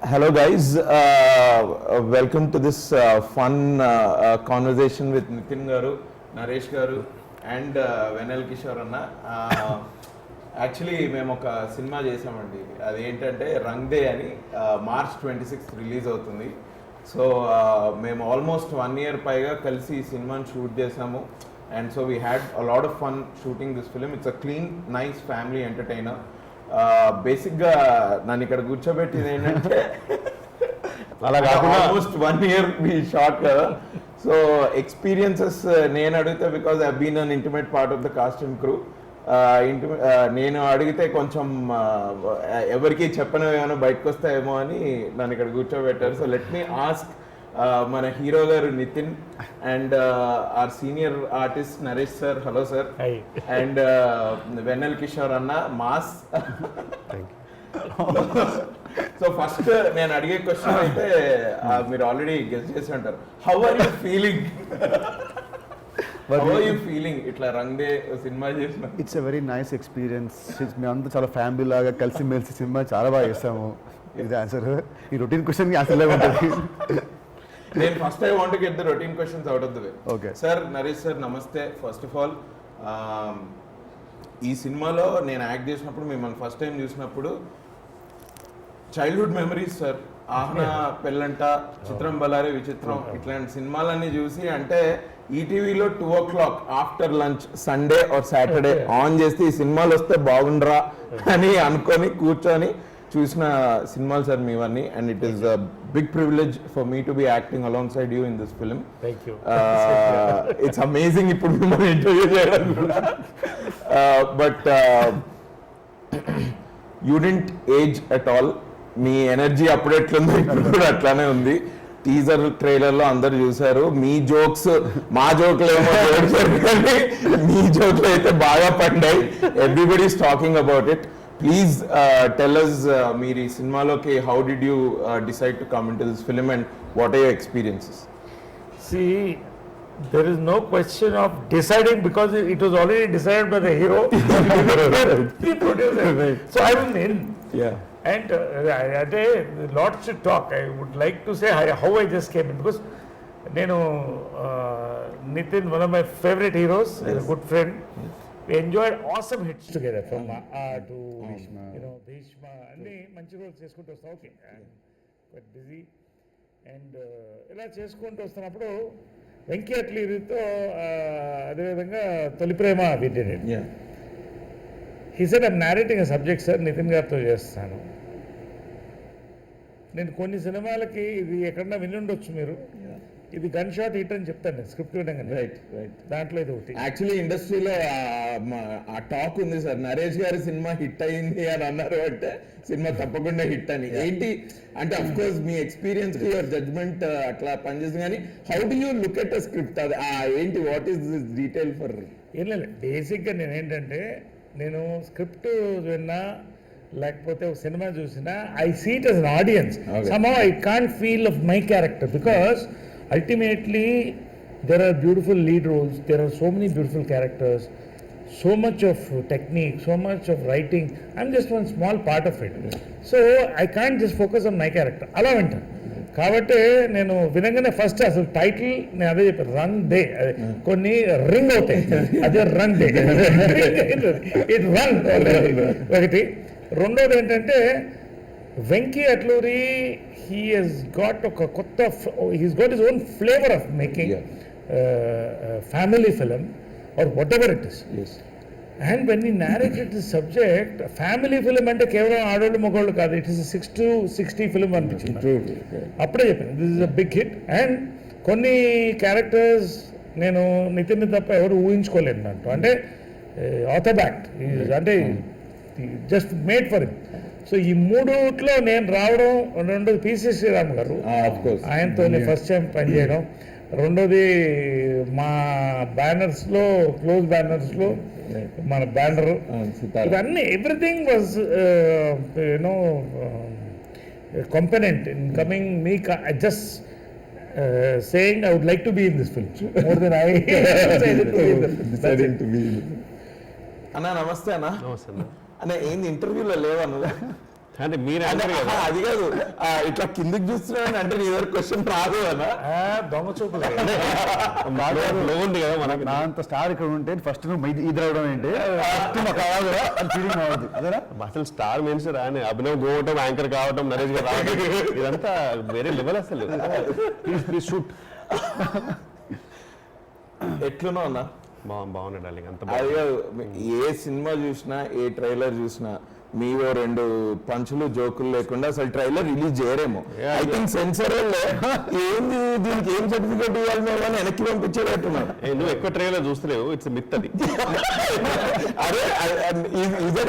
Hello guys, welcome to this fun conversation with Nitin Garu, Naresh Garu and Venel Kishore Anna. Actually మేము ఒక cinema చేసామండి, అది ఏంటంటే రంగ్ డే అని మార్చ్ 26 రిలీజ్ అవుతుంది. సో మేము ఆల్మోస్ట్ 1 year పైగా కలిసి ఈ సినిమాని షూట్ చేసాము. And so we had a lot of fun shooting this film. It's a clean nice family entertainer. బేసిక్గా నన్ను ఇక్కడ కూర్చోబెట్టింది ఏంటంటే అలా కాకుండా ఆల్మోస్ట్ 1 year మీ షార్ట్ కదా. సో ఎక్స్పీరియన్సెస్ నేను అడిగితే because I been an intimate part of the cast and crew. నేను అడిగితే కొంచెం ఎవరికి చెప్పను ఏమైనా బయటకు వస్తాయేమో అని నన్ను ఇక్కడ కూర్చోబెట్టారు. సో లెట్ మీ ఆస్క్ మన హీరో గారు Nithin and our senior artist Naresh sir. Hello sir. And Vennela Kishore అన్న మాస్. సో ఫస్ట్ నేను అడిగే క్వశ్చన్ అయితే మీరు ఆల్రెడీ గెస్ చేసి ఉంటారు. How are you feeling? How are you feeling ఇట్లా రంగ్ డే సినిమా చేసిన? It's a very nice experience. మేమంతా చాలా ఫ్యామిలీ లాగా కలిసి మెలిసి సినిమా చాలా బాగా చేస్తాము. ఇది ఆన్సర్. ఈ రొటీన్ క్వశ్చన్కి ఆన్సర్ లేకుంటుంది. నేను first I want to get the routine questions out of the way. Okay sir, Naresh sir నమస్తే. ఫస్ట్ ఆఫ్ ఆల్ ఈ సినిమాలో నేను యాక్ట్ చేసినప్పుడు, మిమ్మల్ని ఫస్ట్ టైం చూసినప్పుడు చైల్డ్హుడ్ మెమరీస్ సార్. ఆహ్నా, పెళ్ళంట, చిత్రం బలారే విచిత్రం, ఇట్లాంటి సినిమాలన్నీ చూసి అంటే ఈటీవీలో 2 o'clock after lunch Sunday or Saturday on చేస్తే ఈ సినిమాలు వస్తే బాగుండరా అని అనుకొని కూర్చొని చూసిన సినిమాలు సార్ మీవన్నీ. And it is a big privilege for me to be acting alongside you in this film. It's amazing ఇప్పుడు మిమ్మల్ని ఇంటర్వ్యూ చేయడం కూడా. But you didn't age at all. మీ ఎనర్జీ అప్పుడు ఎట్లుందో ఇప్పుడు కూడా అట్లానే ఉంది. టీజర్ ట్రైలర్ లో అందరు చూసారు. మీ జోక్స్ మా జోక్లు ఏమో కానీ మీ జోక్లు అయితే బాగా పడ్డాయి. Everybody is talking about it. Please tell us మీరు ఈ సినిమాలోకి how did you decide to come into this film and what are your experiences? See, there is no question of deciding because it was already decided by the hero, the producer. So I was in. Yeah. And lots to talk. I would like to say how I just came in because Nitin, one of my favorite heroes, is a good friend. We enjoyed awesome hits together from to Bhishma. And manchi roles cheskuntu vasta. Okay, I'm quite busy. And ఇలా చేసుకుంటూ వస్తున్నప్పుడు వెంకీ అట్లీతో అదేవిధంగా తొలి ప్రేమ వింటే he said I'm narrating a subject sir, Nitin గారితో చేస్తాను. నేను కొన్ని సినిమాలకి ఇది ఎక్కడన్నా వినుండొచ్చు మీరు, ఇది గన్ షాట్ హిట్ అని చెప్తాను నేను స్క్రిప్ట్ వినగానే. Right right. దాంట్లో ఇది ఒకటి. యాక్చువల్లీ ఇండస్ట్రీలో ఆ టాక్ ఉంది సార్, నరేష్ గారి సినిమా హిట్ అయింది అని అన్నారు అంటే సినిమా తప్పకుండా హిట్ అని. ఏంటి అంటే అఫ్ కోర్స్ మీ ఎక్స్పీరియన్స్ కి యువర్ జడ్జ్మెంట్ అట్లా పనిచేస్తుంది, కానీ how do you look at a script? అది ఏంటి, what is this detail for? ఏం లేదు, బేసిక్గా నేనేంటంటే నేను స్క్రిప్ట్ విన్నా లేకపోతే ఒక సినిమా చూసినా I see it as an audience. Somehow I can't feel of my character because ultimately there are beautiful lead roles, there are so many beautiful characters, so much of technique, so much of writing. I'm just one small part of it, so I can't just focus on my character అలా వింటాను. కాబట్టి నేను వినగానే first అసలు title నేను అదే చెప్పాను, రంగ్ day. కొన్ని రింగ్ అవుతాయి, అదే రంగ్ డే, ఇట్ రంగ్ ఒకటి. రెండోది ఏంటంటే Venky Atluri, he has got a kotta, he's got his own flavor of making family film or whatever it is. Yes. And when he narrated the subject, family film అంటే కేవలం ఆడోళ్ళు మగోళ్ళు కాదు, ఇట్ ఈస్ 6 to 60 ఫిల్మ్ అనిపించింది. అప్పుడే చెప్పాను this is a big hit. And కొన్ని characters నేను నితిన్ తప్ప ఎవరు ఊహించుకోలేదు దాంట్లో. అంటే ఆథోబ్యాక్ట్ అంటే just made for him. So ఈ మూడుట్లో నేను రావడం, రెండోది పిసి శ్రీరామ్ గారు, ఆయనతో ఫస్ట్ టైం పనిచేయడం, రెండోది మా బ్యానర్స్లో క్లోజ్ బ్యానర్స్లో మన బ్యానర్, ఇవన్నీ everything was you know కంపెనెంట్ in coming me. Just saying I would like to be in this film more than I decided to be. అన్నా నమస్తే. అన్న ఏంది ఇంటర్వ్యూలో లేవా నువ్వు? అంటే మీరు అంటారు కదా అది కాదు ఇట్లా కిందకి చూస్తున్నాను అంటే నీ దగ్గర క్వశ్చన్ రాదు అన్న. దొంగ చూపులు లో ఉంది కదా మనకు. నా అంత స్టార్ ఇక్కడ ఉంటే ఫస్ట్ నువ్వు ఇది రావడం ఏంటి ఫస్ట్ మాకు కావాలి కదా అని ఫీలింగ్ అవ్వద్దు అదేనా. అసలు స్టార్ మీన్స్ రాని అభినవ్ గోవటం, యాంకర్ కావటం, నరేష్ గారు రావడం ఇదంతా వేరే లెవెల్ అసలు. Please shoot. ఎట్లునో అన్న బాగున్నాడు డార్లింగ్, అంత అది కాదు, ఏ సినిమా చూసినా ఏ ట్రైలర్ చూసినా మీవో 2 పంచులు జోకులు లేకుండా అసలు ట్రైలర్ రిలీజ్ చేయరేమో. ఐ థింక్ సెన్సర్ ఏంది దీనికి ఏం సర్టిఫికేట్ ఇవ్వాలి మేము అని వెనక్కి పంపించేటట్టున్నాం. నువ్వు ఎక్కువ ట్రైలర్ చూస్తలేవు, ఇట్స్ మిత్ అది. అరే ఇదే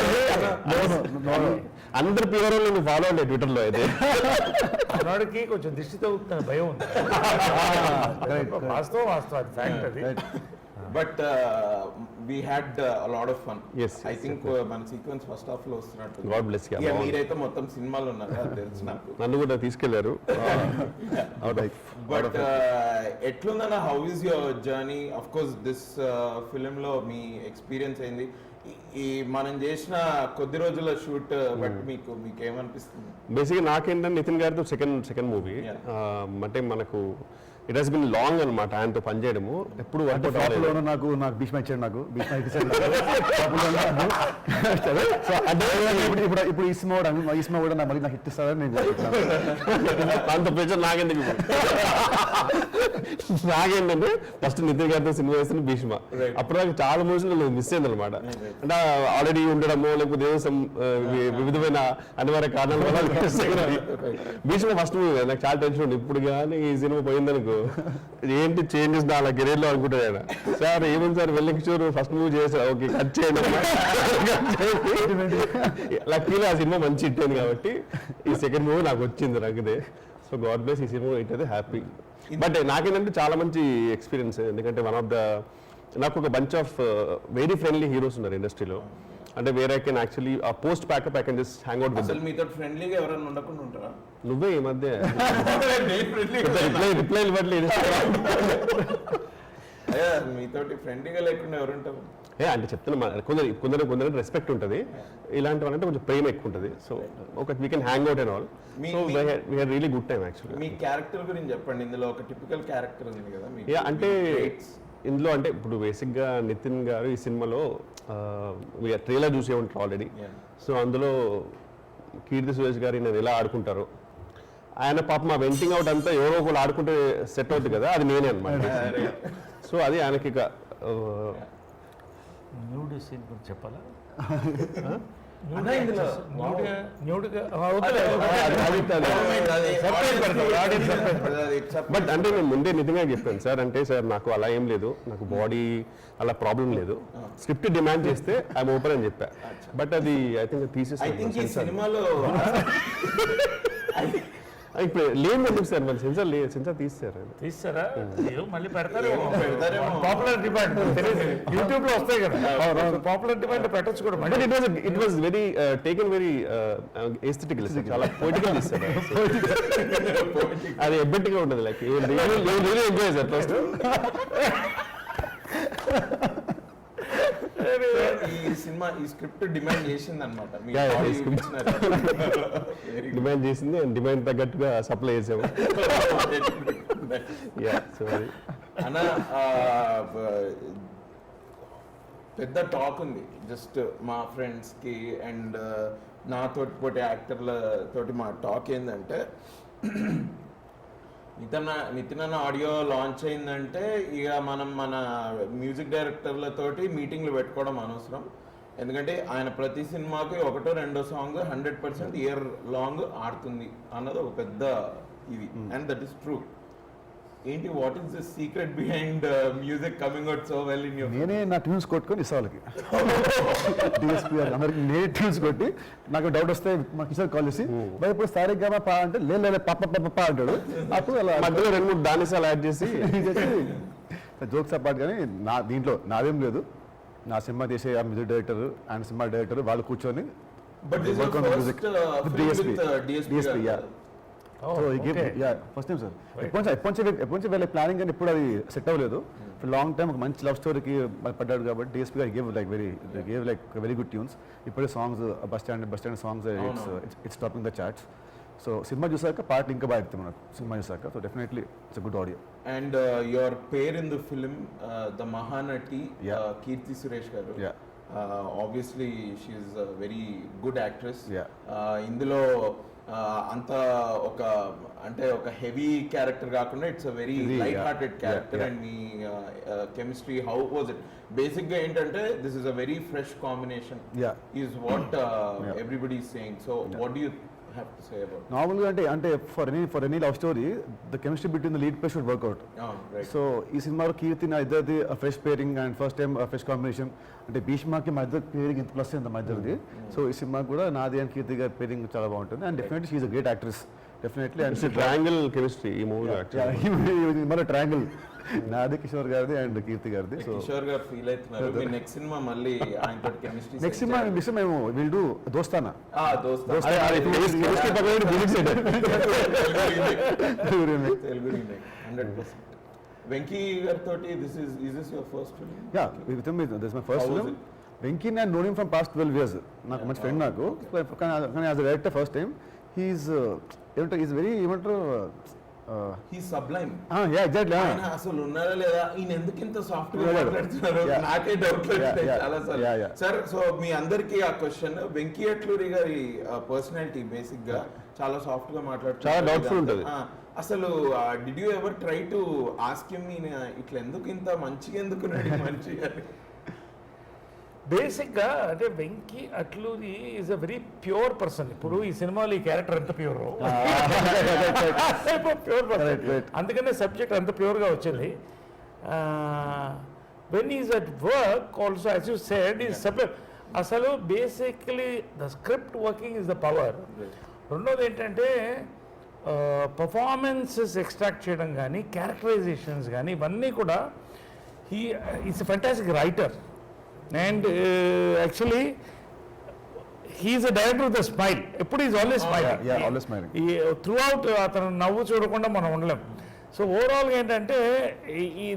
అందరు ప్యూర్ నువ్వు ఫాలో అవ్వలేదు ట్విట్టర్ లో అయితే. మనోడికి కొంచెం దిష్టి తగ్గుతున్న భయం ఉంది. వాస్తవం అది ఫ్యాక్ట్ అది. But we had lot of fun. Yes, I yes, think మన సీక్వెన్స్ ఫస్ట్ హాఫ్ లో వస్తున్నట్టు. God bless you. ఇక మీరైతే మొత్తం సినిమాలు ఉన్నారు అది తెలుసు నాకు. నన్ను కూడా తీసుకెళ్లారు. బట్ ఎట్లుందన్న, how is your journey? Of course this film లో మీ ఎక్స్పీరియన్స్ అయింది. ఈ మనం చేసిన కొద్ది రోజుల షూట్ బట్ మీకేమనిపిస్తుంది? బేసిక్గా నాకేంటంటే నితిన్ గారితో సెకండ్ మూవీ. అంటే మనకు ఇట్ హస్ బిన్ లాంగ్ అనమాట ఆయనతో పనిచేయడము. ఎప్పుడు అంటే టాప్లోనూ నాకు భీష్మ ఇచ్చాడు, నాకు భీష్మ ఇచ్చాడు. ఇప్పుడు ఈ సినిమా కూడా మళ్ళీ నాకు హిట్ ఇస్తారని నేను అంత ప్రెషర్ నాకెందుకు. నాకేంటంటే ఫస్ట్ నితిన్ గారితో సినిమా వేస్తున్న భీష్మ. అప్పుడు నాకు చాలా మూవీస్ మిస్ అయింది అనమాట. అంటే ఆల్రెడీ ఉండడము లేకపోతే వివిధమైన అనివార్య కారణాల వల్ల భీష్మ ఫస్ట్ మూవీ నాకు చాలా టెన్షన్ ఉంది. ఇప్పుడు కానీ ఈ సినిమా పోయిందనుకో ఏంటి చేంజెస్ నా కెరీర్ లో అనుకుంటాడు ఆయన. సార్ ఏముంది సార్ వెల్లింగ్షూర్ ఫస్ట్ మూవీ చేశారు, ఓకే కట్ చేయండి. లక్కీలో ఆ సినిమా మంచి హిట్ అయింది కాబట్టి ఈ సెకండ్ మూవీ నాకు వచ్చింది నాకుదే. సో గాడ్ బ్లెస్, ఈ సినిమా హిట్ అయితే హ్యాపీ. బట్ నాకేంటంటే చాలా మంచి ఎక్స్పీరియన్స్. ఎందుకంటే నాకు ఒక bunch of very friendly heroes ఉన్నారు ఇండస్ట్రీలో. అంటే వేరే I can actually post packup I can just hang out with. అసలు మీతో ఫ్రెండ్లీగా ఎవరైనా ఉండకుండా ఉంటారా? నువ్వే ఈ మధ్య రిప్లై ఇవ్వట్లేదు. మీతోటి ఫ్రెండ్లీగా లేకుండా ఎవరుంటారు? అంటే చెప్తున్నా కొందరు రెస్పెక్ట్ ఉంటుంది, ఇలాంటి వాళ్ళంటే కొంచెం ప్రేమ ఎక్కువ ఉంటుంది. సో ఒక we can hang out and all. So we had really good time actually. Me character గురించి చెప్పండి. ఇందులో ఒక టిపికల్ క్యారెక్టర్ ఉంది కదా అంటే ఇందులో అంటే ఇప్పుడు బేసిక్గా నితిన్ గారు ఈ సినిమాలో ట్రైలర్ చూసే ఉంటారు ఆల్రెడీ. సో అందులో కీర్తి సురేష్ గారు నేను ఎలా ఆడుకుంటారు, ఆయన పాప మా వెంటింగ్ అవుట్ అంతా ఎవరో ఒకళ్ళు ఆడుకుంటే సెట్ అవుతుంది కదా, అది నేనే అనమాట. సో అది ఆయనకి ఇక న్యూడ్ సీన్ గురించి చెప్పాలా? బట్ అంటే నేను ముందే నిజంగా చెప్పాను సార్, అంటే సార్ నాకు అలా ఏం లేదు, నాకు బాడీ అలా ప్రాబ్లం లేదు, స్క్రిప్ట్ డిమాండ్ చేస్తే ఐఎమ్ ఓపెన్ అని చెప్పా. బట్ అది ఐ థింక్ తీసేసి సినిమాలో ఇప్పుడు లేదు ఎందుకు సార్, మరి సెన్సార్ తీస్తారా మళ్ళీ పెడతారు. పాపులర్ డిమాండ్ యూట్యూబ్ లో వస్తాయి కదా, పాపులర్ డిమాండ్ పెట్టచ్చు కూడా. But it was very taken very aesthetical, చాలా పొయిటికల్ తీస్తారు. అది ఎబ్బెట్టిగా ఉంటుంది, లైక్ ఎంజాయ్ సార్ ఫస్ట్. ఈ సినిమా ఈ స్క్రిప్ట్ డిమాండ్ చేసింది అనమాట. డిమాండ్ చేసింది, డిమాండ్ తగ్గట్టుగా సప్లై చేసాము. అన్న పెద్ద టాక్ ఉంది జస్ట్ మా ఫ్రెండ్స్ కి అండ్ నాతోటి పోటీ యాక్టర్ల తోటి మా టాక్ ఏంటంటే నితిన్ అన్న ఆడియో లాంచ్ అయిందంటే ఇక మనం మన మ్యూజిక్ డైరెక్టర్లతోటి మీటింగ్లు పెట్టుకోవడం అనవసరం. ఎందుకంటే ఆయన ప్రతి సినిమాకి 1 or 2 సాంగ్ 100% ఇయర్ లాంగ్ ఆడుతుంది అన్నది ఒక పెద్ద ఇది. And that is true. ఏంటి, what is the secret behind music coming out so well in your? నేనే నా ట్యూన్స్ కొట్టుకొని ఇస్తా వాళ్ళకి, డిఎస్పీ అందరికి నేనే ట్యూన్స్ కొట్టి, నాకు డౌట్ వస్తే మా కిషోర్ కాల్ చేసి మరి ఇప్పుడు సారీగా పా అంటే లేదు పప్ప అంటాడు. అప్పుడు అలా మధ్యలో 2-3 దానిసాలు యాడ్ చేసి జోక్స్ అపార్ట్. కానీ దీంట్లో నాదేం లేదు, నా సినిమా చేసే ఆ music director and cinema director వాళ్ళు కూర్చొని డిఎస్పీ ఫస్ట్ టైం సార్. ఎప్పటి నుంచి వెళ్ళే ప్లానింగ్ కానీ ఇప్పుడు అది సెట్ అవ్వలేదు. లాంగ్ టైం ఒక మంచి లవ్ స్టోరీకి పడ్డాడు కాబట్టి డిఎస్పీ గారు gave like very good tunes. ఇప్పుడే songs bus stand songs it's topping the charts. So సినిమా చూసాక పాటలు ఇంకా బాగా ఎత్తాం మనకు సినిమా చూసాక. So definitely it's good audio. And your pair in the film the Mahanati Keerthy Suresh గారు. Obviously she is very good actress. ఇందులో అంత ఒక అంటే ఒక హెవీ క్యారెక్టర్ కాకుండా it's a very light hearted character. And మీ chemistry how was it? Basic గా ఏంటంటే this is a very fresh combination is what everybody is saying. So what do you have to say about నార్మల్గా అంటే for any love story the chemistry between the lead play should work out. So ఈ సినిమాలో కీర్తి నా ఇద్దరిది fresh pairing and first time fresh combination. అంటే భీష్మకి మా ఇద్దరు పేరింగ్ ఇంత ప్లస్ ఇంత మా ఇద్దరిది. సో ఈ సినిమా కూడా నాది అండ్ కీర్తి గారి పేరింగ్ చాలా బాగుంటుంది. And definitely she is a great actress definitely. And triangle chemistry ఈ మూవీ మన ట్రయాంగిల్ నాది కిషోర్ గారిది అండ్ కీర్తి గారిది. సో కిషోర్ గారు ఫీల్ అవుతున్నారు. మీ నెక్స్ట్ సినిమా మళ్ళీ ఆయనతో కెమిస్ట్రీ నెక్స్ట్ సినిమా మేము will do Dostana. Telugu remake 100%. Venky గారితో this your first film? Yeah with him this my first film. Venky నేను known him from past 12 years. నాకు మంచి ఫ్రెండ్ నాకు. కానీ as a director first time he is ఏమంటారు ఈజ్ వెరీ ఏమంటారు హీ సబ్లైమ్. Yeah exactly. ఆయన అసలు ఉన్నారా లేదా, ఈయన ఎందుకు ఇంత సాఫ్ట్ గా మాట్లాడుతున్నారు నాకే డౌట్ చాలా సార్. సో మీ అందరికి ఆ క్వశ్చన్, వెంకీ అట్లూరి గారి పర్సనాలిటీ బేసిక్ గా చాలా సాఫ్ట్ గా మాట్లాడుతున్నారు, చాలా డౌట్ఫుల్ ఉంటుంది. అసలు did you ever try to ask him ఇట్లా ఎందుకు ఇంత మంచిగా ఎందుకు మంచిగా? బేసిక్గా అంటే Venky Atluri is a very pure person. ఇప్పుడు ఈ సినిమాలో ఈ క్యారెక్టర్ ఎంత ప్యూర్ ప్యూర్ పర్సన్, అందుకనే సబ్జెక్ట్ అంత ప్యూర్గా వచ్చింది. When is at work also as you said is subject. అసలు basically the script working is the power. రెండోది ఏంటంటే పర్ఫార్మెన్సెస్ ఎక్స్ట్రాక్ట్ చేయడం కానీ క్యారెక్టరైజేషన్స్ కానీ ఇవన్నీ కూడా he is a fantastic writer. And actually he is a director with a smile. ఎప్పుడు is always smiling. Always smiling. Through out అతను నవ్వు చూడకుండా మనం ఉండలేం. సో ఓవరాల్గా ఏంటంటే ఈ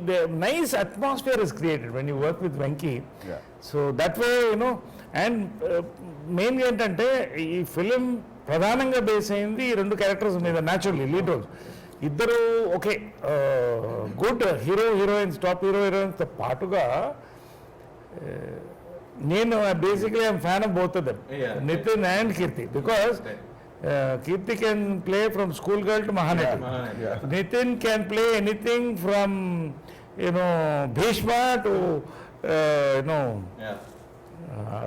nice atmosphere is created when you work with Venky. So that way you know. And మెయిన్గా ఏంటంటే ఈ ఫిలిం ప్రధానంగా బేస్ అయింది ఈ రెండు క్యారెక్టర్స్ మీద. న్యాచురల్లీ లీడ్ రోల్స్ ఇద్దరు ఓకే గుడ్ హీరోయిన్స్, టాప్ హీరోయిన్స్తో పాటుగా నేను basically I'm fan of both of them, Nithin and Keerthy. Because Keerthy can play from school girl to Mahanati. Nithin can play anything from Bhishma to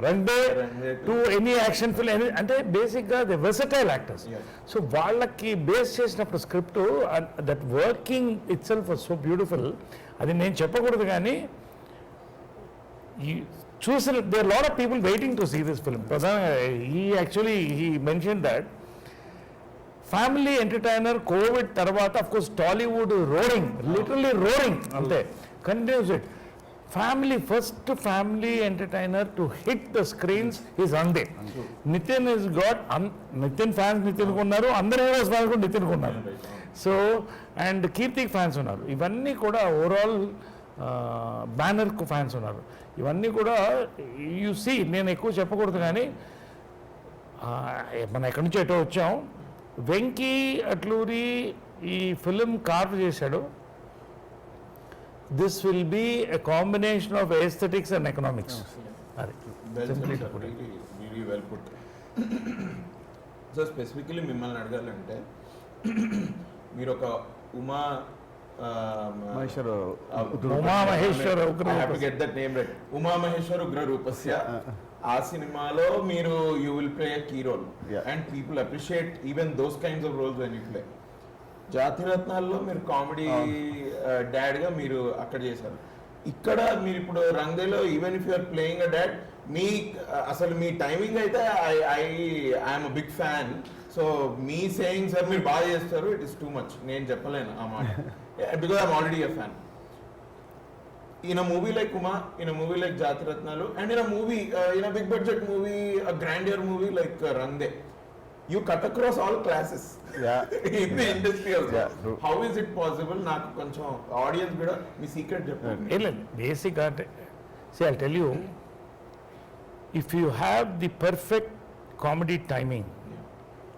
Rang De to any action film. అంటే బేసిక్గా the versatile actors. So వాళ్ళకి base చేసినప్పుడు script that working itself was so beautiful. అది నేను చెప్పకూడదు కానీ చూసిన there are a lot of people waiting to see this film. He mentioned that family entertainer COVID తర్వాత of course Tollywood roaring, literally roaring అంతే continues it. First family entertainer to hit the screens is Rangde. Nitin has got Nitin fans Nitin ఉన్నారు, అందరు heroes fans కూడా Nitin ఉన్నారు. So and Keerthi fans ఉన్నారు. ఇవన్నీ కూడా overall బ్యానర్కు fans ఉన్నారు. ఇవన్నీ కూడా యూ సీ, నేను ఎక్కువ చెప్పకూడదు కానీ మనం ఎక్కడి నుంచి ఎటో వచ్చాం. వెంకీ అట్లూరి ఈ ఫిలిం కార్వ్ చేశాడు. This will be a combination of aesthetics and economics. అది వెల్ పుట్. సో స్పెసిఫికలీ మిమ్మల్ని అడగాలంటే మీరు ఒక ఉమామహేశ్వర ఉగ్ర రూపస్య ఆ సినిమాలో మీరు you will play key role and people appreciate even those kinds of roles when you play. జాతిరత్నాల్లో మీరు కామెడీ డాడ్ గా మీరు అక్కడ చేశారు. ఇక్కడ మీరు ఇప్పుడు రంగేలో even if you're playing a dad, మీ అసలు మీ టైమింగ్ అయితే I'm a big fan. So మీ సేయింగ్ సార్ మీరు బాగా చేస్తారు, ఇట్ ఇస్ టూ మచ్, నేను చెప్పలేను ఆ మాట, because I'm already a fan. In a movie like Uma, in a movie like Jatiratnalu, and in a movie, in a big budget movie, a grandeur movie like Rangde, you cut across all classes. In the industry Yeah, also true. How is it possible నాకు కొంచెం audience కూడా మీ secret చెప్పండి. ఏం లేదు basic అంటే see I'll tell you, if you have the perfect comedy timing,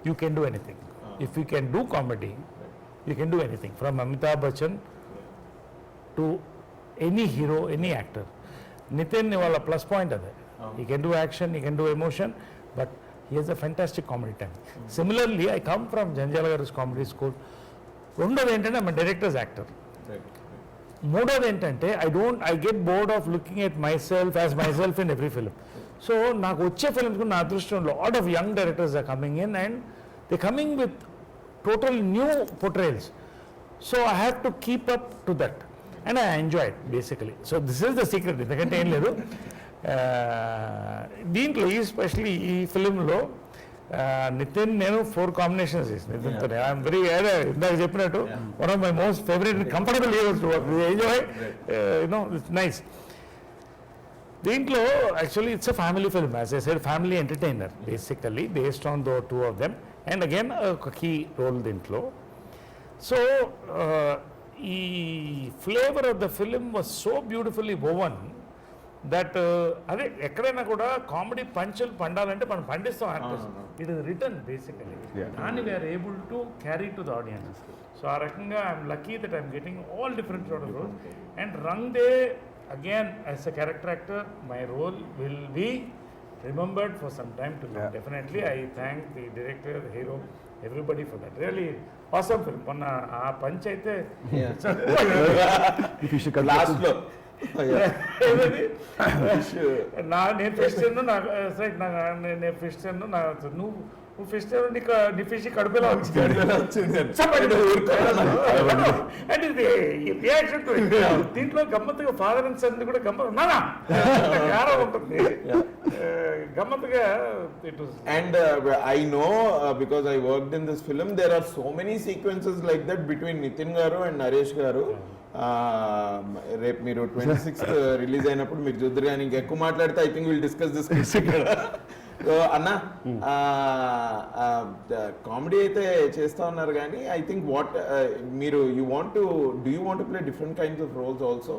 you can do anything. If you can do comedy, you can do anything, from Amitabh Bachchan to any hero, any actor. Nitin వాళ్ళ plus point అదే, he can do action, he can do emotion, but he has a fantastic comedy time. Similarly, I come from Janjala Garu's comedy school. రెండోది ఏంటంటే I'm a director's actor. మూడోది ఏంటంటే I get bored of looking at myself as myself in every film. So నాకు వచ్చే films కూడా నా అదృష్టం lot of young directors are coming in and they coming with total new portrayals. So I have to keep up to that and I enjoy it basically. So this is the secret, ఎందుకంటే ఏం లేదు దీంట్లో ఈ specially ఈ ఫిలింలో నితిన్ నేను 4 combinations నితిన్తో. I'm very ఇందాక చెప్పినట్టు one of my most favourite comfortable events to work, enjoy, you know it's nice. దీంట్లో actually it's a family film, as I said family entertainer basically based on though 2 of them and again ఒక key role దీంట్లో. So ఈ flavour of the film was so beautifully woven that అదే ఎక్కడైనా కూడా కామెడీ పంచులు పండాలంటే మనం పండిస్తాం actors, it is return basically, దాన్ని we're able to carry to the audience. So ఆ రకంగా I'm lucky that I'm getting all different sort of roles. And Rang De again as a character actor my role will be remembered for some time to come. Definitely I thank the director, hero, everybody for that. Really awesome film. మొన్న ఆ punch అయితే last లో నేను fish తిన్ను, నేను fish తిన్ను, నువ్వు fish తిన్ను, నీ ఫిష్ కడుపులో వచ్చింది. అండ్ ఇది రియాక్షన్ దీంట్లో గమ్మత్తుగా ఫాదర్ అండ్ సన్ కూడా గమ్మత్ నానా గారం ఉంటుంది, గమ్మత్తుగా it was. And I know because I worked in this film, there are so many sequences like that between Nitin garu and Naresh garu. రేపు మీరు 26th రిలీజ్ అయినప్పుడు మీరు చూద్దరు, కానీ ఇంకెక్కువ మాట్లాడితే I think will discuss this ఇక్కడ. So అన్న comedy అయితే చేస్తా ఉన్నారు, కానీ ఐ థింక్ వాట్ మీరు you want to play different kinds of roles also,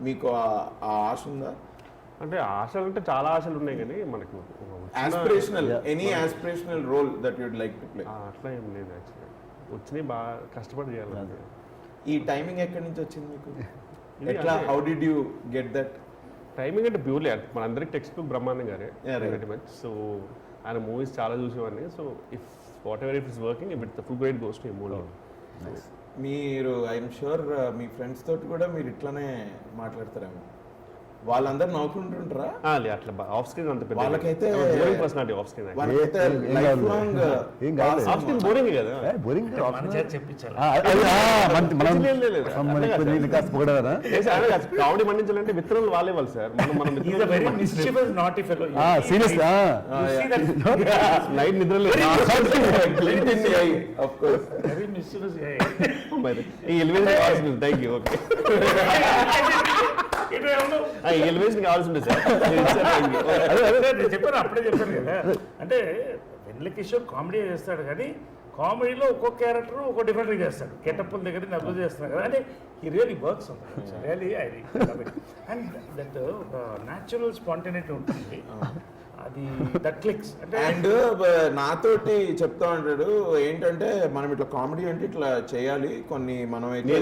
మీకు ఆ ఆశ ఉందా? అంటే ఆశలు అంటే చాలా ఆశలు ఉన్నాయి, కానీ మనకు aspirational, any aspirational role that you'd like to play? అట్లా ఏం లేదు యాక్చువల్లీ, వచ్చినాయి బాగా కష్టపడి చేయాలి. ఈ టైమింగ్ ఎక్కడి నుంచి వచ్చింది మీకు? ఎట్లా, how did you get that timing? అంటే ప్యూర్లీ మన అందరికి టెక్స్ట్ బుక్ బ్రహ్మానందం గారే వెరీ మచ్. సో ఆయన మూవీస్ చాలా చూసేవాడిని. So if what ever if it's working, if it the full credit goes to him only. మీరు ఐఎమ్ షూర్ మీ ఫ్రెండ్స్ తోటి కూడా మీరు ఇట్లానే మాట్లాడతారేమో, వాళ్ళందరూ నవ్వుకుంటుంటారా? అట్లా ఆఫ్ స్క్రీన్ అంత పెద్ద వాళ్ళకైతే personality off screen off screen boring కదా, చెప్పించాలి కామెడీ మండించాలంటే విత్తనాలు వాళ్ళే వాళ్ళు సార్. మనం very mischievous naughty fellow. Serious night నిద్ర లేదు, of course very mischievous guy. మరి ఈ ఎలివేషన్ కావాల్సింది. Thank you. ఓకే, ఈ ఎలివేషన్ కావాల్సి ఉంటుంది సార్. నేను చెప్పాను, అప్పుడే చెప్పాను కదా. అంటే వెన్నెల కిషోర్ కామెడీ చేస్తాడు, కానీ కామెడీలో ఒక్కొక్క క్యారెక్టర్ ఒక్కో డిఫరెంట్గా చేస్తాడు. గెటప్పుల దగ్గర నవ్వు చేస్తున్నాడు కదా, అంటే ఈ రియలీ వర్క్స్ ఉంటుంది really. And that natural spontaneity ఉంటుంది, అది దట్ క్లిక్స్. అంటే అండ్ నాతోటి చెప్తా ఉంటాడు ఏంటంటే, మనం ఇట్లా కామెడీ అంటే ఇట్లా చేయాలి, కొన్ని మనం అయితే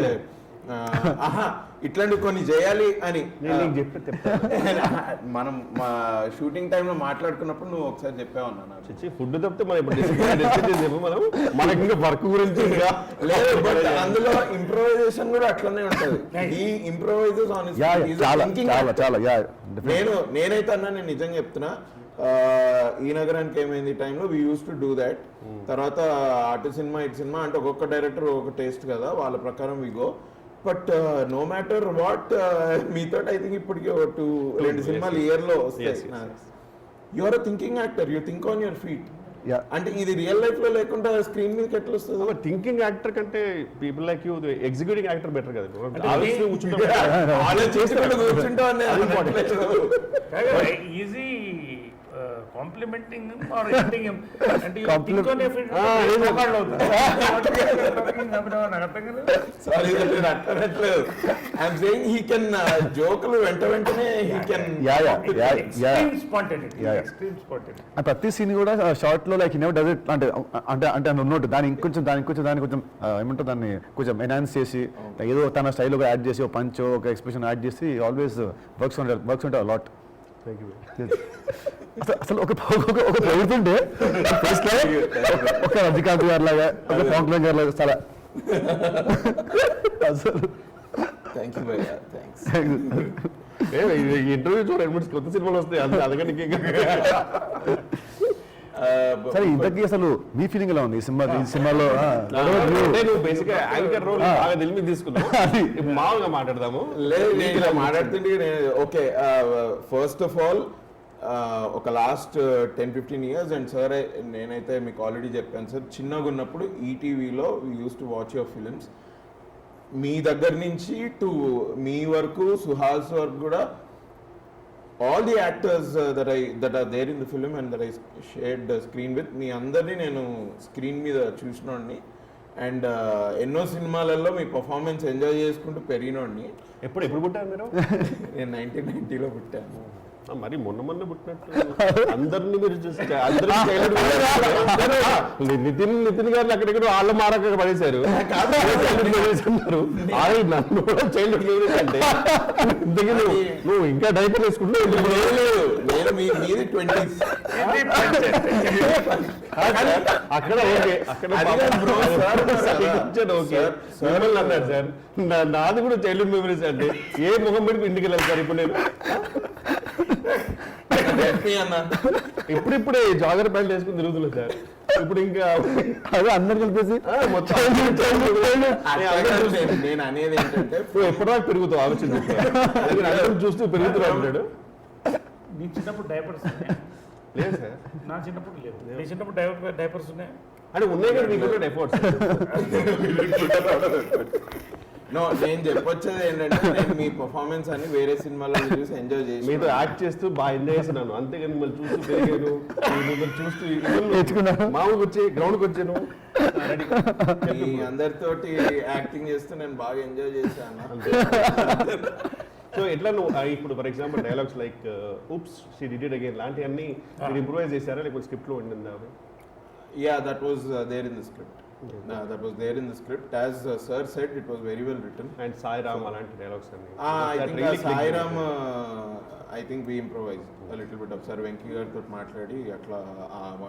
ఇట్లాంటి కొన్ని చేయాలి అని మనం మా షూటింగ్ టైంలో మాట్లాడుకున్నప్పుడు నువ్వు ఒకసారి చెప్పావన్నా నాకు. ఫుడ్ తప్పితే మనం ఇప్పుడు మనం మనకి ఇంకా వర్క్ గురించి లేదు, బట్ అందులో ఇంప్రూవైజేషన్ కూడా అట్లనే ఉంటుంది. ఈ ఇంప్రూవైజెస్ నేనైతే అన్నా, నేను నిజంగా చెప్తున్నా, ఈ నగరానికి ఏమైంది టైంలో we used to do that. తర్వాత అటు సినిమా ఇటు సినిమా అంటే ఒక్కొక్క డైరెక్టర్ ఒక టేస్ట్ కదా, వాళ్ళ ప్రకారం we go. But no matter what, మీతో ఐ థింక్ ఇప్పటికి 2 సినిమాలు ఇయర్లో వస్తాయి. You are a thinking actor, you think on your feet. అంటే ఇది రియల్ లైఫ్ లో లేకుండా స్క్రీన్ మీద ఎట్లా వస్తుంది? థింకింగ్ యాక్టర్ కంటే people like you executing actor better కదా. ఈజీ కాంప్లిమెంటింగ్ ఆర్ ఎండింగ్ అంటే you Compliment- think on a field, మోకాళ్ళు అవుతాయి. నాకు అర్థం కాలేదు. సారీ నేను అట్టనట్లేదు. ఐఎమ్ సేయింగ్ హీ కెన్ జోకులు వెంటనే he can Extreme spontaneity. Yeah, yeah. Extreme spontaneity. ఆ ప్రతి సీన్ కూడా షార్ట్ లో లైక్ నెవర్ డస్ ఇట్ అంటే అంటే అంటే ఉన్నట్టు దాన్ని ఇంకొంచెం దాన్ని కొంచెం ఏమంటారు దాన్ని కొంచెం ఎన్హాన్స్ చేసి ఏదో తన స్టైల్ ఒక యాడ్ చేసి ఒక పంచ్ ఒక ఎక్స్ప్రెషన్ యాడ్ చేసి ఆల్వేస్ వర్క్స్ ఉంటాయి లాట్. Thank you. అసలు ఒక ప్రభుత్వంటే ఒక రజనీకాంత్ గారి లాగా ఒక పవన్ కళ్యాణ్ గారి లాగా చాలా అసలు థ్యాంక్ యూ భయ్యా, థ్యాంక్స్. ఇంటర్వ్యూ చూడ 2-3 కొత్త సినిమాలు వస్తాయి అందుకని నీకు ఇంకా సరే ఇంతకీ అసలు మీ ఫీలింగ్ ఎలా ఉంది ఈ సినిమాలో అంటే నువ్వు బేసిక్ యాంకర్ రోల్ బాగా దిల్ మీద తీసుకున్నావు. ఇప్పుడు మామూలుగా మాట్లాడదాము. లేదు నేను ఇలా మాట్లాడుతుంటే ఓకే ఫస్ట్ ఆఫ్ ఆల్ ఒక లాస్ట్ 10-15 ఇయర్స్ అండ్ సార్ నేనైతే మీకు ఆల్రెడీ చెప్పాను సార్, చిన్నగా ఉన్నప్పుడు ఈటీవీలో used to watch your films. మీ దగ్గర నుంచి టు మీ వరకు సుహాస్ వరకు కూడా all the actors that are there in the film and that I shared screen with మీ అందరినీ నేను స్క్రీన్ మీద చూసినోడిని అండ్ ఎన్నో సినిమాలలో మీ పర్ఫార్మెన్స్ ఎంజాయ్ చేసుకుంటూ పెరిగినోడిని. ఎప్పుడు పుట్టారు మీరు? నేను 1990లో పుట్టాను. మరి మొన్న పుట్టినట్టు అందరినీ మీరు చూస్తే నితిన్ గారిని అక్కడెక్కడ వాళ్ళ మారక పడేశారు. అన్నారు నన్ను కూడా చైల్డ్హుడ్ ఫేవరెట్ అంటే ఇంతకీ నువ్వు ఇంకా డైపర్ వేసుకుంటూ నేను మీది 20s. అక్కడ ఓకే అక్కడ ఓకే అన్నాడు సార్. నాది కూడా చైల్డ్హుడ్ మెమరీస్ అంటే ఏ ముఖం పెట్టి ఇంటికి వెళ్ళాలి సార్ ఇప్పుడు నేను. ఇప్పుడిప్పుడే జాగర్ ప్యాంట్ వేసుకుని తిరుగుతున్నా సార్. ఇప్పుడు ఇంకా అదే అందరు కలిపేసి మొత్తం నేను అనేది ఏంటంటే నువ్వు ఎప్పటిదాకా పెరుగుతావు ఆలోచన చూస్తూ పెరుగుతున్నావు అంటాడు. నీ చిన్నప్పుడు డైపర్స్ ఉన్నాయి? లేదు సార్, నా చిన్నప్పుడు లేదు. నీ చిన్నప్పుడు డైపర్స్ ఉన్నాయి? అంటే ఉన్నాయి కానీ మీకు ఎఫర్ట్స్. నో నేను చెప్పొచ్చేది ఏంటంటే నేను మీ పర్ఫార్మెన్స్ అని వేరే సినిమాలలో చూసి ఎంజాయ్ చేసి మీతో యాక్ట్ చేస్తూ బాగా ఎంజాయ్ చేస్తున్నాను. అంతేగాని మిమ్మల్ని చూస్తూ పెరిగాను, మిమ్మల్ని చూస్తూ నేర్చుకున్నాను. మామూలుగా వచ్చి గ్రౌండ్కి వచ్చాను. మీ అందరితోటి యాక్టింగ్ చేస్తూ నేను బాగా ఎంజాయ్ చేశాను. సో ఎట్లా నువ్వు ఇప్పుడు for example dialogues like oops she did it again లాంటివన్నీ మీరు ఇంప్రూవైజ్ చేశారా లేకపోతే స్క్రిప్ట్లో ఉండిందా? Yeah, that was there in the script. That was there in the script. As sir said, it was very well written. And Sai Ram అలాంటి dialogues అన్ని I think Sai Ram, I think we improvised a little bit of Sir Venki గారితో మాట్లాడి అట్లా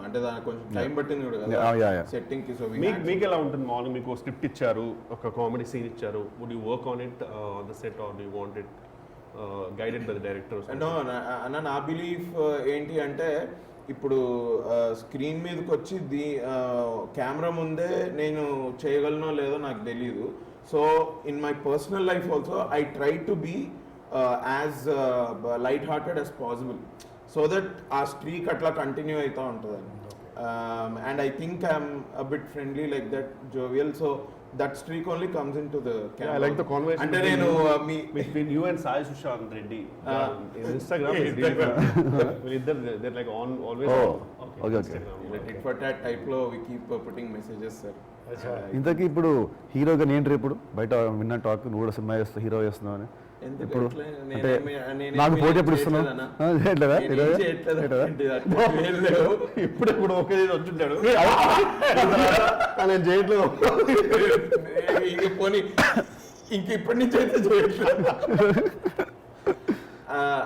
అంటే దానికి కొంచెం time పట్టింది కూడా కదా సెట్టింగ్ కి. సో మీకు ఎలా ఉంటుంది మామూలుగా మీకు స్క్రిప్ట్ ఇచ్చారు, ఒక కామెడీ సీన్ ఇచ్చారు, would you work on it on the set or do you want it guided by the director? అన్న నా బిలీఫ్ ఏంటి అంటే ఇప్పుడు స్క్రీన్ మీదకి వచ్చి కెమెరా ముందే నేను చేయగలనో లేదో నాకు తెలియదు. So in my personal life also I try to be as light hearted as possible so that ఆ స్ట్రీక్ అట్లా కంటిన్యూ అవుతూ ఉంటుందని. And I think I'm a bit friendly like that jovial. So that streak only comes into the camera. Yeah, I like the conversation అంటే నేను between you and Sai Sushant Reddy in Instagram is really good. They're like on always okay. tit for tat type లో we keep putting messages sir. ఇంతకీ ఇప్పుడు హీరోగా నేను రేపు బయట విన్న టాక్ నువ్వు కూడా సినిమా చేస్తావు, హీరో చేస్తున్నావు అని. ఇప్పుడు అంటే నాకు పోటీ ఎప్పుడు ఇస్తున్నావు? ఇప్పుడు ఒకే వచ్చింటాడు నేను చేయట్లేదు. పోనీ ఇంక ఇప్పటి నుంచి అయితే చేయట్లేదు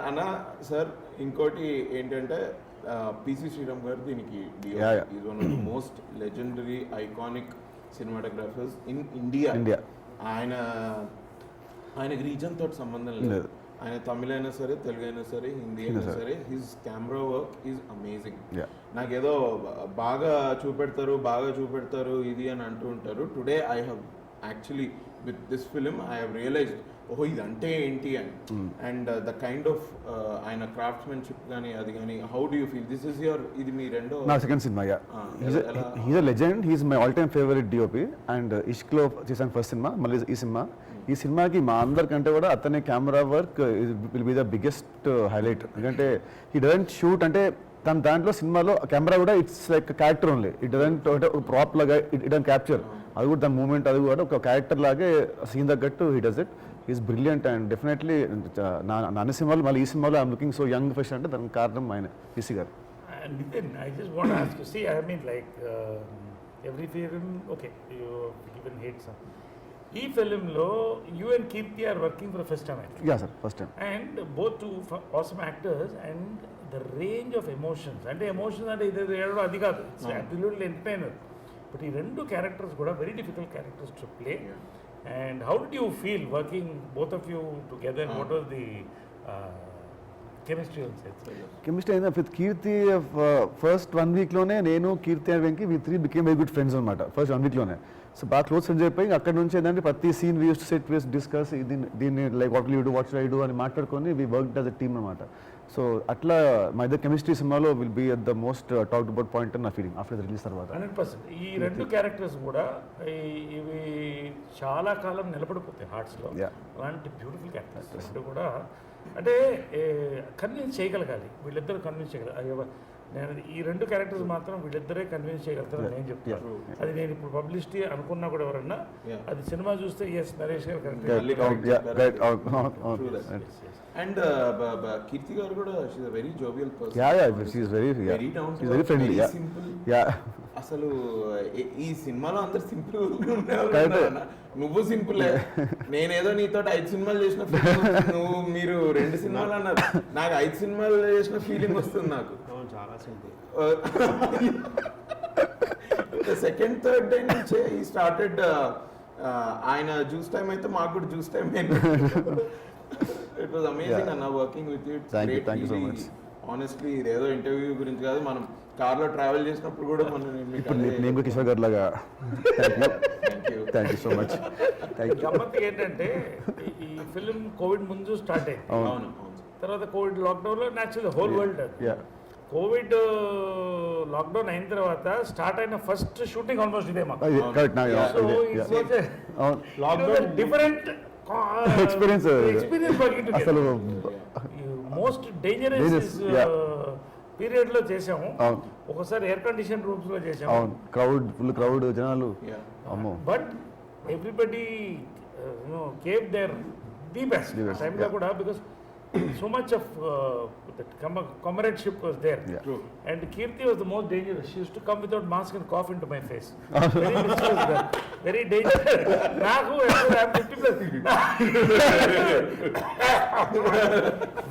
అన్న. సార్ ఇంకోటి ఏంటంటే పిసి శ్రీరామ్ గారు దీనికి is one of the most legendary iconic cinematographers in India. ఆయనకి రీజన్ తోటి సంబంధం లేదు. ఆయన తమిళ అయినా సరే, తెలుగు అయినా సరే, హిందీ అయినా సరే, his camera work is amazing. నాకేదో బాగా చూపెడతారు ఇది అని అంటూ ఉంటారు. Today I have actually with this film I have realised ఓహో ఇది అంటే ఏంటి అని. అండ్ ద కైండ్ ఆఫ్ ఆయన క్రాఫ్ట్స్మెన్షిప్ కానీ అది కానీ how do you feel this is your ఇది మీ రెండో నా second cinema. He's a legend, he's my all time favourite DOP. And ఇష్క్లో చేశాను ఫస్ట్ సినిమా, మళ్ళీ ఈ సినిమాకి మా అందరికంటే కూడా అతని camera work will be the biggest highlight. ఎందుకంటే హీ డజంట్ షూట్ అంటే తన దాంట్లో సినిమాలో కెమెరా కూడా it's like character only. It doesn't prop లాగా ఇట్ డజంట్ క్యాప్చర్. అది కూడా దాని మూమెంట్ అది కూడా ఒక క్యారెక్టర్ లాగే సీన్ తగ్గట్టు he does it. Is brilliant and definitely నా అన్ని సినిమాలు మళ్ళీ ఈ సినిమాలో I'm looking so young fresh అంటే దానికి కారణం ఆయన పీసీ గారు. And Nitin, I just want to ask you, see, I mean, like, every film, okay, you given hate some. ఈ ఫిలింలో you and Keerthy are working for first time, yeah sir, first time. And both two awesome actors, and the range of emotions, అంటే emotions అంటే ఇది ఏడో అది కాదు, it's absolutely entertainer. But ఈ రెండు క్యారెక్టర్స్ కూడా very difficult characters to play. And how do you feel working both of you together? What was the chemistry on set? Chemistry అయింది విత్ కీర్తి. ఫస్ట్ 1 వీక్లోనే నేను, Keerthy and Venky we 3 became very good friends అనమాట first 1 వీక్లోనే. So బాగా close friends అయిపోయి అక్కడ నుంచి ఏంటంటే ప్రతి scene we used to set ways discuss దీన్ని like what you do, what should I do అని మాట్లాడుకొని we work as a team అనమాట. సో అట్లా మా ఇద్దరు కెమిస్ట్రీ సినిమాలో will be at the most talked about point అని నా ఫీలింగ్ ఆఫ్టర్ ద రిలీజ్ తర్వాత. 100%. ఈ రెండు క్యారెక్టర్స్ కూడా ఇవి చాలా కాలం నిలబడిపోతాయి హార్ట్స్లో. అలాంటి బ్యూటిఫుల్ క్యారెక్టర్స్ రెండు కూడా. అంటే కన్విన్స్ చేయగలగాలి, వీళ్ళిద్దరు కన్విన్స్ చేయగలగాలి. నేను ఈ రెండు క్యారెక్టర్స్ మాత్రం వీళ్ళిద్దరే కన్విన్స్ చేయగలుగుతారని నేను చెప్తాను. అది నేను ఇప్పుడు పబ్లిసిటీ అనుకున్నా కూడా ఎవరన్నా అది సినిమా చూస్తే ఎస్ నరేష్ గారు కరెక్ట్. అండ్ కీర్తి గారు కూడా she is very jovial person. She is very friendly, simple. Yeah. అసలు ఈ సినిమాలో అందరు సింపుల్ ఉండేవాళ్ళు. నువ్వు సింపులే. నేనేదో నీతో 5 సినిమాలు చేసిన నువ్వు మీరు 2 సినిమాలు అన్నారు. నాకు 5 సినిమాలు చేసిన ఫీలింగ్ వస్తుంది నాకు. చాలా సింపుల్. సెకండ్ థర్డ్ డే నుంచే ఈ స్టార్టెడ్. ఆయన జ్యూస్ టైం అయితే మాకు కూడా జ్యూస్ టైం అయింది. ఇట్ వాజ్ అమేజింగ్ అన్న working with you. Thank you so much. Honestly ఇదేదో ఇంటర్వ్యూ గురించి కాదు, మనం కార్లో ట్రావెల్ చేసినప్పుడు కూడా మనం నేను కిషోర్ గారు లాగా. Thank you so much. గమ్మత్తు ఏంటంటే ఈ ఫిలిం కోవిడ్ ముందు స్టార్ట్ అయింది. అవును. తర్వాత కోవిడ్ లాక్డౌన్లో natural whole world. Covid lockdown అయిన తర్వాత స్టార్ట్ అయిన ఫస్ట్ షూటింగ్ ఆల్మోస్ట్ ఇదే మాకు. డిఫరెంట్ ఎక్స్పీరియన్స్ అసలు మోస్ట్ డేంజరస్ పీరియడ్ లో చేసాము. ఒకసారి ఎయిర్ కండిషన్ రూమ్స్ లో చేసాము. ఫుల్ క్రౌడ్ జనాలు. అమ్మో. But everybody gave their the best టైంలో కూడా, because so much of that comradeship was there. True. And Kirti was the most dangerous. She used to come without mask and cough into my face. Very mischievous girl. Very dangerous. Naku, I'm 50 plus.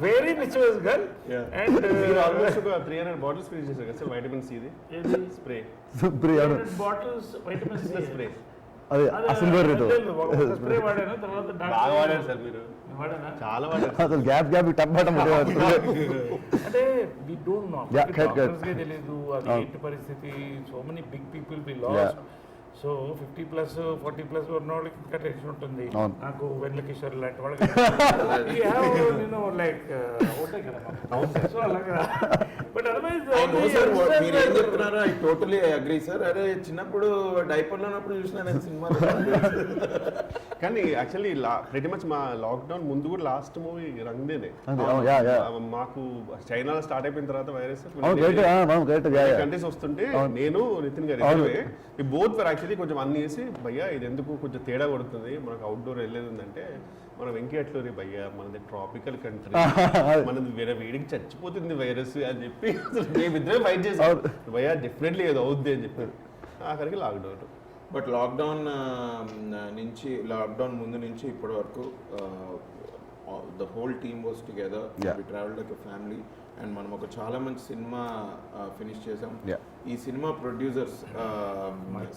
Very mischievous girl. Yeah. And మీరు almost ఒక 300 bottles finish చేశారు కదా sir, vitamin C the spray. 300 bottles vitamin C spray. అదే silver spray వాడాను. తర్వాత బాగా వాడారు sir మీరు. వాడానా? చాలా వాడారు. అసలు గ్యాప్ టప్పటం అంటే we don't know, Yeah, correct. డాక్టర్స్కే తెలియదు అది ఏంటి పరిస్థితి. So many big people we lost. So 50+ 40+ ఉన్న వాళ్ళకి ఇంకా టెన్షన్ ఉంటుంది. నాకు వెన్నెల కిషోర్ లాంటి వాళ్ళకి నేను లైక్ ఉంటాయి కదా. సో అలాగా. బట్ అదర్వైజ్ మీరు ఏం చెప్తున్నారో ఐ టోటలీ అగ్రీ సార్. అరే చిన్నప్పుడు డైపర్లో ఉన్నప్పుడు చూసిన నేను సినిమా. కానీ యాక్చువల్లీ ప్రెటీ మచ్ మా లాక్డౌన్ ముందు కూడా లాస్ట్ మూవీ రంగ్దేనే. మాకు చైనాలో స్టార్ట్ అయిపోయిన తర్వాత వైరస్ కంట్రీస్ వస్తుంటే నేను నితిన్ గారు ఈ బోత్ వర్ యాక్చువల్లీ కొంచెం అన్ని వేసి భయ్యా ఇది ఎందుకు కొంచెం తేడా కొడుతుంది, మనకు అవుట్డోర్ వెళ్ళేది ఉందంటే మనం వెంకీ అట్లూరి భయ్యా మనది ట్రాపికల్ కంట్రీ, మనది వేరే వేడికి చచ్చిపోతుంది వైరస్ అని చెప్పి మేమిద్దరే ఫైట్ చేసాం. భయ్యా డెఫినెట్లీ ఏదో అవుద్ది అని చెప్పి ఆఖరికి లాక్డౌన్. బట్ లాక్డౌన్ ముందు నుంచి ఇప్పటి వరకు the whole team was together. We travelled like a family. And మనం ఒక చాలా మంచి సినిమా ఫినిష్ చేసాం. ఈ cinema producers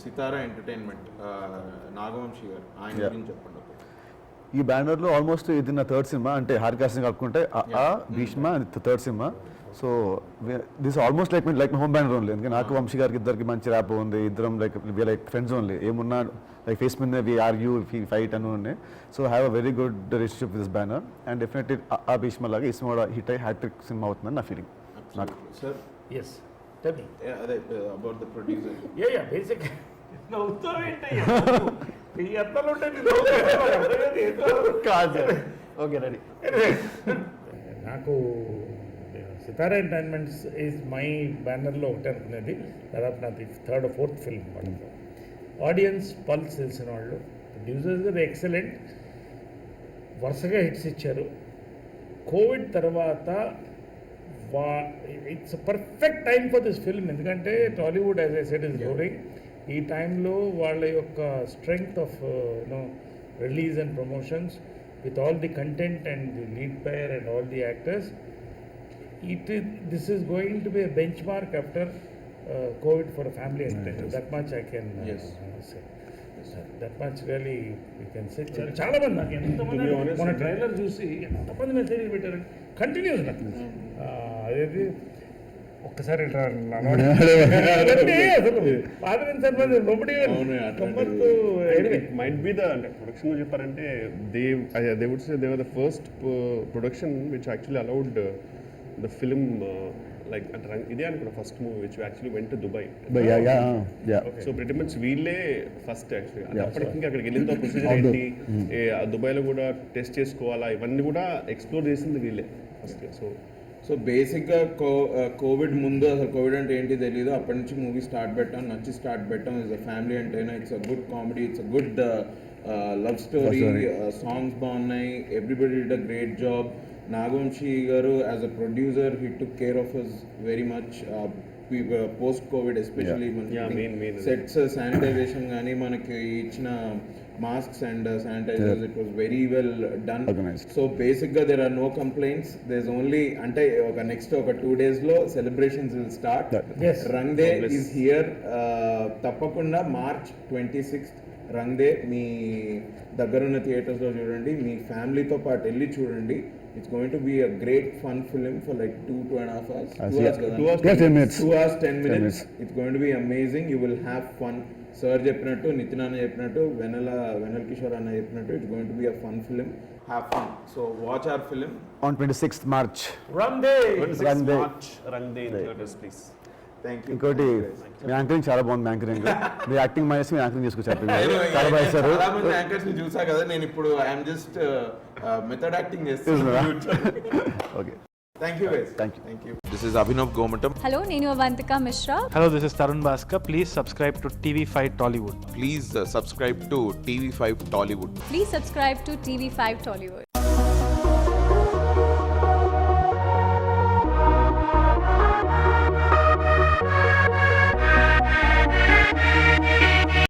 Sithara entertainment, Naga Vamsi garu, ఆయన గురించి చెప్పండి. ఈ బ్యానర్లో ఆల్మోస్ట్ ఇది నా థర్డ్ సినిమా, అంటే హారికాస్ని కలుపుకుంటే Bheeshma third cinema. So this almost like my home banner only. ఎందుకంటే నాకు వంశీ గారికి ఇద్దరికి మంచి ర్యాప్ ఉంది. ఇద్దరం లైక్ ఫ్రెండ్స్ ఓన్లీ. ఏమున్నా లైక్ ఫేస్ మీద వి ఆర్గ్యూ, ఫైట్ అని ఉన్నాయి. So have a very good relationship with this banner. And definitely ఆ భీష్మ లాగా ఈ సినిమా హిట్ అయ్యి హ్యాట్రిక్ సినిమా అవుతుందని నా ఫీలింగ్. నాకు సార్ ఎస్ టెల్ మీ అదే about the producer. Yeah basic నవ్వుతావు ఏంటి? ఈ అత్తలు ఉంటే కాదు. Okay ready. నాకు సితారా ఎంటర్టైన్మెంట్స్ ఈజ్ మై బ్యానర్లో ఒకటి అనుకునేది, దాదాపు నాది 3rd or 4th ఫిల్మ్ అనమాట. ఆడియన్స్ పల్స్ తెలిసిన వాళ్ళు, ప్రొడ్యూసర్స్ గారు ఎక్సలెంట్, వరుసగా హిట్స్ ఇచ్చారు. కోవిడ్ తర్వాత it's perfect time for this film, ఎందుకంటే Tollywood as I said is growing. ఈ టైంలో వాళ్ళ యొక్క strength of release and promotions with all the content and the lead player and all the actors, this is going to be a benchmark after COVID for a family entertainment. That much I can say. That much really we can say. చాలా మంది నాకు ఎంతమంది మన trailer చూసి ఎంతమంది message పెట్టారు continuous నాకు అదేది ఒక్కసారి మైట్ బి ద అంటే ప్రొడక్షన్ చెప్పారంటే they would say they were the first production which actually allowed the film like అంటే ఇదే అనుకున్నా first movie which actually went to Dubai. So pretty much వీళ్ళే ఫస్ట్ యాక్చువల్లీ. అప్పటికి ఇంకా అక్కడికి వెళ్ళిన ప్రొసీజర్ ఏంటి, దుబాయ్లో కూడా టెస్ట్ చేసుకోవాలా, ఇవన్నీ కూడా ఎక్స్ప్లోర్ చేసింది వీళ్ళే ఫస్ట్. సో బేసిక్గా కోవిడ్ ముందు అసలు కోవిడ్ అంటే ఏంటి తెలియదు, అప్పటి నుంచి మూవీ స్టార్ట్ పెట్టాం, నచ్చి స్టార్ట్ పెట్టాం. It's a family entertainer, it's a good comedy, it's a good love story, songs బాగున్నాయి, everybody did a great job. Nagavamsi garu as a producer he took care of us very much post COVID, especially మనకి sets sanitisation కానీ మనకి ఇచ్చిన masks and sanitizers, it was very well done. Organized. So basically there are no complaints. There's only ante oka next oka 2 days lo celebrations will start. Yes. Rang Day is here. Tappakunda March 26th Rang Day మీ దగ్గరున్న థియేటర్స్లో చూడండి, మీ ఫ్యామిలీతో పాటు వెళ్ళి చూడండి. It's going to be a great fun film for like 2.5 hours. 2 hours, 2 hours 10 minutes. 2 hours 10 minutes. It's going to be amazing. You will have fun. Sir చెప్పినట్టు, నితిన్ అన్న చెప్పినట్టు, వెనల్ కిషోర్ అన్న చెప్పినట్టు, it's going to be a fun film. Have fun. So watch hour film on 26th March. Run Day. Run Day. Run Day in theaters, please. Thank you. ఇంకోటి మీ anchoring చాలా బాగుంది. Anchoring మీ acting మానేసి మీ anchoring చేసుకొచ్చారు. చాలా బాగా చేశారు. చాలా మంది anchors ని చూసా కదా, నేను ఇప్పుడు ఐఎమ్ జస్ట్ మెథడ్ యాక్టింగ్ చేస్తున్నాను. Okay, thank you guys. Thank you. Thank you. This is Abhinav Gomatam. Hello, Nenu Avantika Mishra. Hello, this is Tarun Bhaskar. Please subscribe to TV5 Tollywood. Please subscribe to TV5 Tollywood. Please subscribe to TV5 Tollywood.